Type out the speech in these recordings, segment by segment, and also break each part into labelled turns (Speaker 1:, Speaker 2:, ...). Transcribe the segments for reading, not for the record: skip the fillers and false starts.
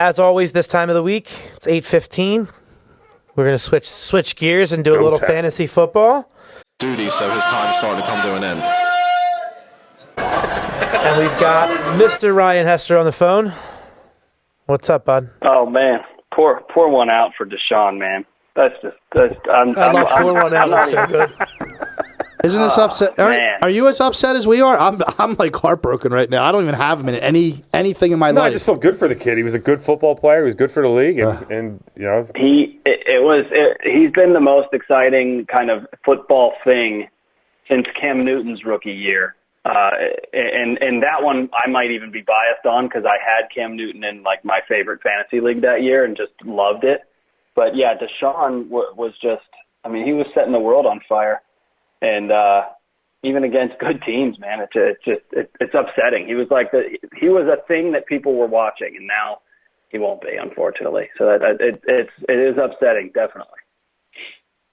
Speaker 1: As always, this time of the week, it's 8:15. We're going to switch gears and do a little fantasy football.
Speaker 2: Duty, so his time's starting to come to an end.
Speaker 1: And we've got Mr. Ryan Hester on the phone. What's up, bud?
Speaker 3: Oh, man. Pour one out for Deshaun, man. I love
Speaker 1: pour one out. That's so good.
Speaker 4: Isn't this upset? Are you as upset as we are? I'm like heartbroken right now. I don't even have him in anything in my life.
Speaker 5: I just feel good for the kid. He was a good football player. He was good for the league, and you know
Speaker 3: he's been the most exciting kind of football thing since Cam Newton's rookie year. And that one I might even be biased on because I had Cam Newton in like my favorite fantasy league that year and just loved it. But yeah, Deshaun was just, I mean, he was setting the world on fire. And even against good teams, man, it's upsetting. He was he was a thing that people were watching, and now he won't be, unfortunately. So it is upsetting, definitely.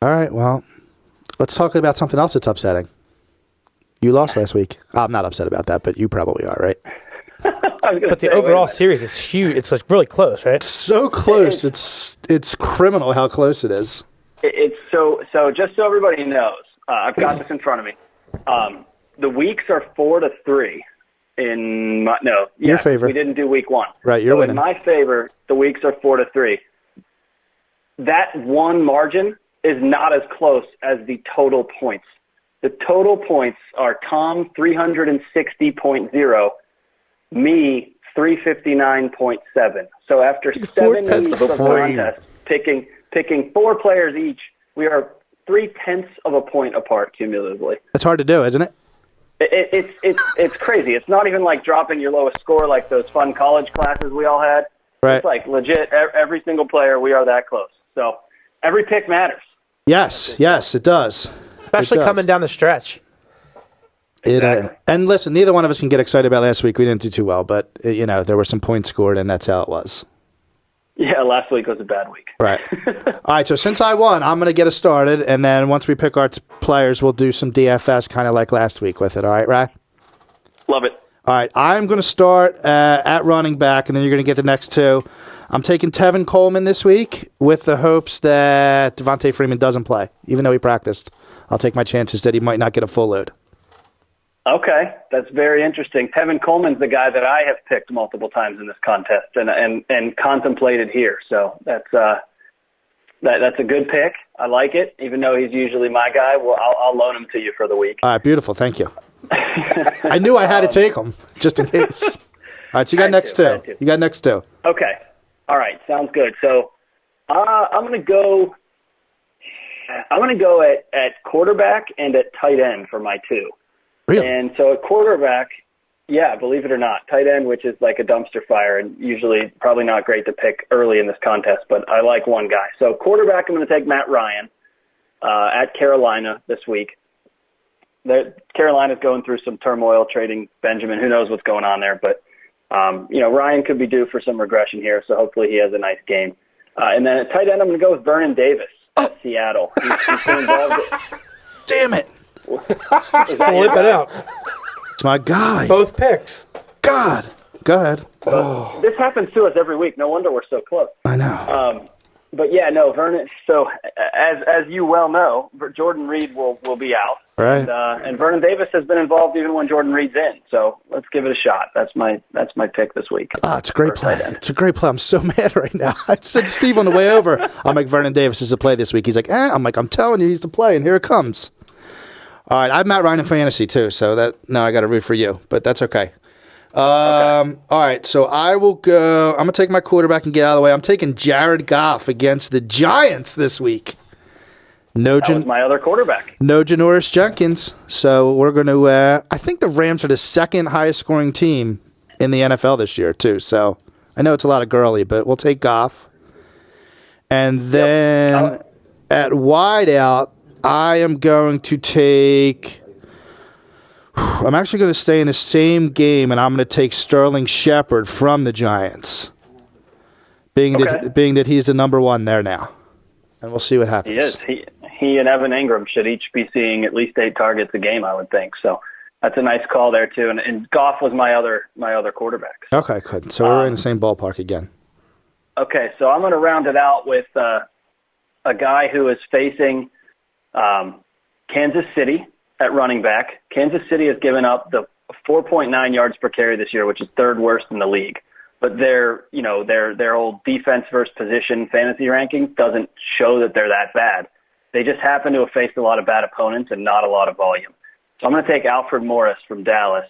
Speaker 4: All right, well, let's talk about something else that's upsetting. You lost last week. I'm not upset about that, but you probably are, right?
Speaker 1: But the overall series is huge. It's like really close, right?
Speaker 4: It's so close. It's criminal how close it is.
Speaker 3: It's so just so everybody knows. I've got this in front of me. The weeks are 4-3 in my
Speaker 4: your favor.
Speaker 3: We didn't do week one.
Speaker 4: Right, you're winning.
Speaker 3: In my favor, the weeks are 4-3. That one margin is not as close as the total points. The total points are Tom 360.0, me 359.7. So after 7 weeks of contest, picking 4 players each, we are 0.3 of a point apart cumulatively.
Speaker 4: That's hard to do, isn't it?
Speaker 3: It's crazy. It's not even like dropping your lowest score like those fun college classes we all had.
Speaker 4: Right.
Speaker 3: It's like legit every single player, we are that close. So every pick matters.
Speaker 4: Yes, it does.
Speaker 1: Especially coming down the stretch.
Speaker 3: Exactly.
Speaker 4: And listen, neither one of us can get excited about last week. We didn't do too well, but there were some points scored, and that's how it was.
Speaker 3: Yeah, last week was a bad week.
Speaker 4: Right. All right, so since I won, I'm going to get us started, and then once we pick our players, we'll do some DFS kind of like last week with it. All right, Rye?
Speaker 3: Love it.
Speaker 4: All right, I'm going to start at running back, and then you're going to get the next two. I'm taking Tevin Coleman this week with the hopes that Devontae Freeman doesn't play, even though he practiced. I'll take my chances that he might not get a full load.
Speaker 3: Okay, that's very interesting. Tevin Coleman's the guy that I have picked multiple times in this contest and contemplated here. So that's a good pick. I like it, even though he's usually my guy. Well, I'll loan him to you for the week.
Speaker 4: All right, beautiful. Thank you. I knew I had to take him just in case. All right, so you got next two. You got next two.
Speaker 3: Okay. All right, sounds good. So I'm going to go at quarterback and at tight end for my two.
Speaker 4: Really?
Speaker 3: And so at quarterback, yeah, believe it or not, tight end, which is like a dumpster fire and usually probably not great to pick early in this contest, but I like one guy. So quarterback, I'm going to take Matt Ryan at Carolina this week. Carolina's going through some turmoil trading Benjamin. Who knows what's going on there, but Ryan could be due for some regression here, so hopefully he has a nice game. And then at tight end, I'm going to go with Vernon Davis at Seattle. He's been involved.
Speaker 4: Damn it.
Speaker 1: Flip it out.
Speaker 4: It's my guy.
Speaker 1: Both picks.
Speaker 4: God. Go ahead.
Speaker 3: Oh. This happens to us every week. No wonder we're so close.
Speaker 4: I know.
Speaker 3: But yeah, no, Vernon. So as you well know, Jordan Reed will be out.
Speaker 4: Right.
Speaker 3: And Vernon Davis has been involved even when Jordan Reed's in. So let's give it a shot. That's my pick this week.
Speaker 4: It's a great play. It's a great play. I'm so mad right now. I said to Steve on the way over, I'm like, Vernon Davis is the play this week. He's like, I'm like, I'm telling you, he's the play, and here it comes. All right, I have Matt Ryan in fantasy too, so I got to root for you, but that's okay. All right, so I will go. I'm going to take my quarterback and get out of the way. I'm taking Jared Goff against the Giants this week.
Speaker 3: That was my other quarterback.
Speaker 4: No Janoris Jenkins, so we're going to. I think the Rams are the second highest scoring team in the NFL this year too. So I know it's a lot of girly, but we'll take Goff, and then at wideout, I am going to take. I'm actually going to stay in the same game, and I'm going to take Sterling Shepard from the Giants, being that he's the number one there now, and we'll see what happens.
Speaker 3: He is. He and Evan Ingram should each be seeing at least 8 targets a game, I would think. So that's a nice call there too. And Goff was my other quarterback.
Speaker 4: Okay, good. So we're in the same ballpark again.
Speaker 3: Okay, so I'm going to round it out with a guy who is facing Kansas City at running back. Kansas City has given up the 4.9 yards per carry this year, which is third worst in the league. But their old defense versus position fantasy rankings doesn't show that they're that bad. They just happen to have faced a lot of bad opponents and not a lot of volume. So I'm going to take Alfred Morris from Dallas,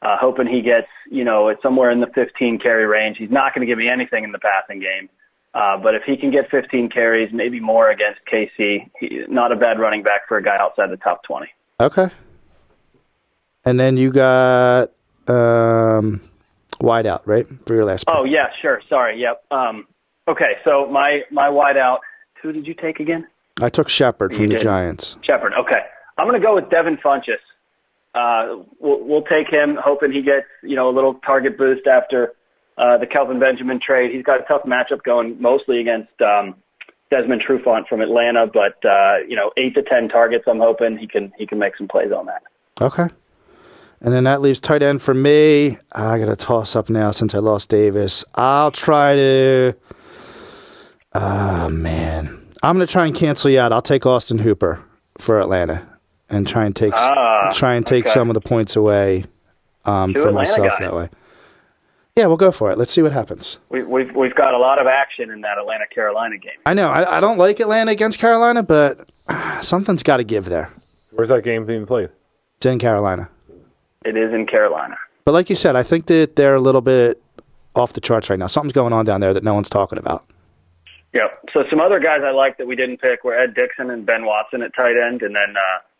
Speaker 3: hoping he gets, it's somewhere in the 15 carry range. He's not going to give me anything in the passing game. But if he can get 15 carries, maybe more against KC, not a bad running back for a guy outside the top 20.
Speaker 4: Okay. And then you got wide out, right, for your last pick?
Speaker 3: Oh, yeah, sure. Sorry. Yep. Okay, so my wide out, who did you take again?
Speaker 4: I took Shepard from the Giants.
Speaker 3: Shepard. Okay. I'm going to go with Devin Funchess. We'll take him, hoping he gets, a little target boost after the Kelvin Benjamin trade. He's got a tough matchup going mostly against Desmond Trufant from Atlanta, but 8 to 10 targets. I'm hoping he can make some plays on that.
Speaker 4: Okay. And then that leaves tight end for me. I got to toss up now since I lost Davis. I'll try to. Man, I'm going to try and cancel you out. I'll take Austin Hooper for Atlanta and try and take some of the points away for myself that way. Yeah, we'll go for it. Let's see what happens.
Speaker 3: We've got a lot of action in that Atlanta-Carolina game.
Speaker 4: I know. I don't like Atlanta against Carolina, but something's got to give there.
Speaker 5: Where's that game being played?
Speaker 4: It's in Carolina.
Speaker 3: It is in Carolina.
Speaker 4: But like you said, I think that they're a little bit off the charts right now. Something's going on down there that no one's talking about.
Speaker 3: Yep. So some other guys I like that we didn't pick were Ed Dixon and Ben Watson at tight end, and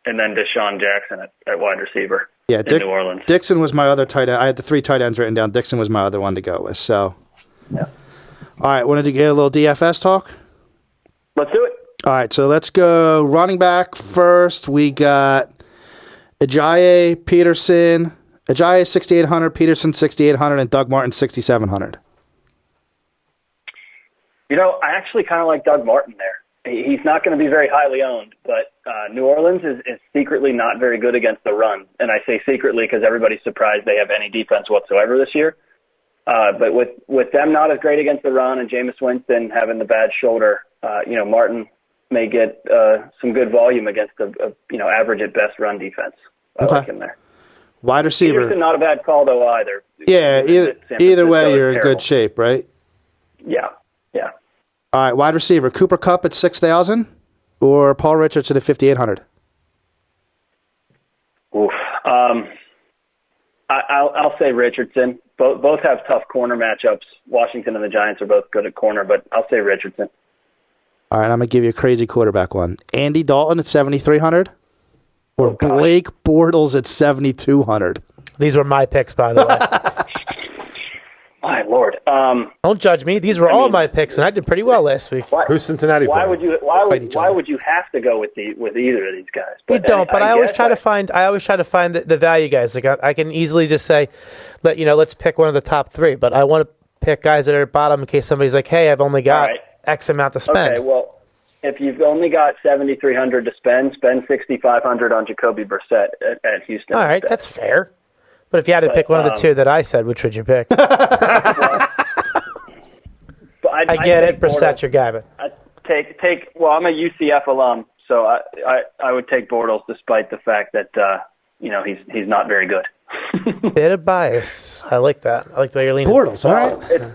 Speaker 3: then Deshaun Jackson at wide receiver.
Speaker 4: Yeah,
Speaker 3: in New Orleans.
Speaker 4: Dixon was my other tight end. I had the 3 tight ends written down. Dixon was my other one to go with. So,
Speaker 3: yeah.
Speaker 4: All right, wanted to get a little DFS talk?
Speaker 3: Let's do it.
Speaker 4: All right, so let's go running back first. We got Ajayi, Peterson. Ajayi 6,800, Peterson 6,800, and Doug Martin 6,700.
Speaker 3: I actually kind of like Doug Martin there. He's not going to be very highly owned, but New Orleans is secretly not very good against the run. And I say secretly because everybody's surprised they have any defense whatsoever this year. But with them not as great against the run and Jameis Winston having the bad shoulder, Martin may get some good volume against a average at best run defense. I like him there.
Speaker 4: Wide receiver.
Speaker 3: Peterson, not a bad call though either.
Speaker 4: Yeah, either way you're in good shape, right?
Speaker 3: Yeah.
Speaker 4: All right, wide receiver, Cooper Kupp at 6,000 or Paul Richardson at 5,800?
Speaker 3: Oof. I'll say Richardson. Both have tough corner matchups. Washington and the Giants are both good at corner, but I'll say Richardson.
Speaker 4: All right, I'm going to give you a crazy quarterback one. Andy Dalton at 7,300 or Blake Bortles at 7,200?
Speaker 1: These were my picks, by the way.
Speaker 3: My Lord.
Speaker 1: Don't judge me. These were all my picks, and I did pretty well last week.
Speaker 5: Who's Cincinnati
Speaker 3: Why
Speaker 5: playing?
Speaker 3: Why would you have to go with either of these guys?
Speaker 1: You don't, but I always try to find the value guys. Like I can easily just say, let's pick one of the top 3. But I want to pick guys that are at bottom in case somebody's like, hey, I've only got X amount to spend.
Speaker 3: Okay, well, if you've only got $7,300 to spend $6,500 on Jacoby Brissett at Houston.
Speaker 1: All right, that's fair. But if you had to pick one of the 2 that I said, which would you pick? I get it. Brissett's your guy, but
Speaker 3: Well, I'm a UCF alum, so I would take Bortles despite the fact that he's not very good.
Speaker 1: Bit of bias. I like that. I like the way you're leaning.
Speaker 4: Bortles, all right.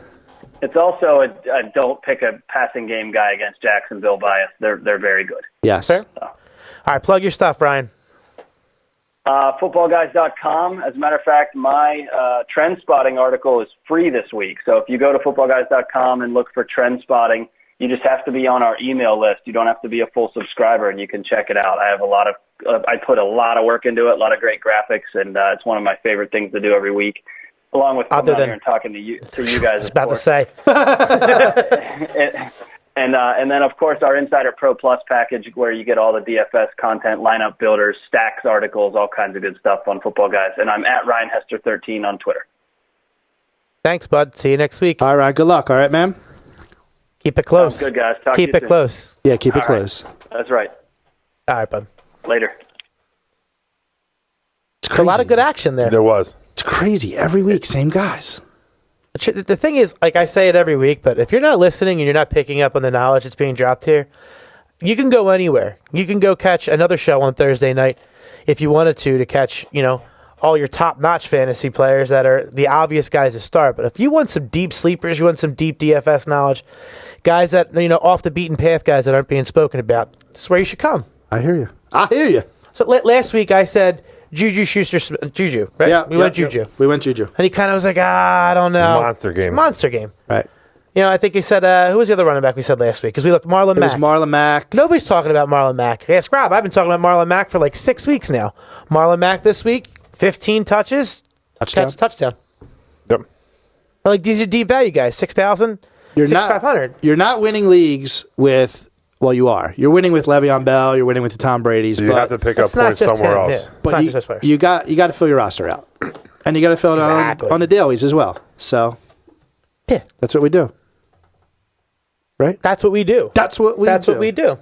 Speaker 3: It's also a don't pick a passing game guy against Jacksonville bias. They're very good.
Speaker 4: Yes.
Speaker 1: Fair. So. All right, plug your stuff, Brian.
Speaker 3: Footballguys.com. As a matter of fact, my trend spotting article is free this week. So if you go to footballguys.com and look for trend spotting, you just have to be on our email list. You don't have to be a full subscriber, and you can check it out. I put a lot of work into it, a lot of great graphics, and it's one of my favorite things to do every week, along with coming out here and talking to you guys.
Speaker 1: I was about to say.
Speaker 3: And then, of course, our Insider Pro Plus package where you get all the DFS content, lineup builders, stacks, articles, all kinds of good stuff on Football Guys. And I'm at Ryan Hester 13 on Twitter.
Speaker 1: Thanks, bud. See you next week.
Speaker 4: All right, good luck. All right, man.
Speaker 1: Keep it close.
Speaker 3: Sounds good, guys.
Speaker 1: Keep it close.
Speaker 4: Yeah, keep it close.
Speaker 3: That's right.
Speaker 1: All right, bud.
Speaker 3: Later.
Speaker 4: It's crazy.
Speaker 1: A lot of good action there.
Speaker 5: There was.
Speaker 4: It's crazy. Every week, same guys.
Speaker 1: The thing is, like I say it every week, but if you're not listening and you're not picking up on the knowledge that's being dropped here, you can go anywhere. You can go catch another show on Thursday night if you wanted to catch, all your top-notch fantasy players that are the obvious guys to start. But if you want some deep sleepers, you want some deep DFS knowledge, guys that, off the beaten path guys that aren't being spoken about, this is where you should come.
Speaker 4: I hear you.
Speaker 1: So last week I said Juju Juju, right?
Speaker 4: Yeah.
Speaker 1: We went Juju.
Speaker 4: We went Juju.
Speaker 1: And he kind of was like, I don't know. Monster game.
Speaker 4: Right.
Speaker 1: I think he said, who was the other running back we said last week? Because we looked Marlon Mack.
Speaker 4: It was Marlon Mack.
Speaker 1: Nobody's talking about Marlon Mack. Ask Rob. I've been talking about Marlon Mack for like 6 weeks now. Marlon Mack this week, 15 touches. Touchdown.
Speaker 5: Yep.
Speaker 1: Like, these are deep value guys. 6,000, 6,500.
Speaker 4: You're not winning leagues with... Well, you are. You're winning with Le'Veon Bell. You're winning with the Tom Brady's.
Speaker 5: So you have to pick up points somewhere else.
Speaker 1: Yeah.
Speaker 4: But you got to fill your roster out, and you got to fill it on the dailies as well. So,
Speaker 1: yeah,
Speaker 4: that's what we do. Right?
Speaker 1: That's what we do.
Speaker 4: That's what we do.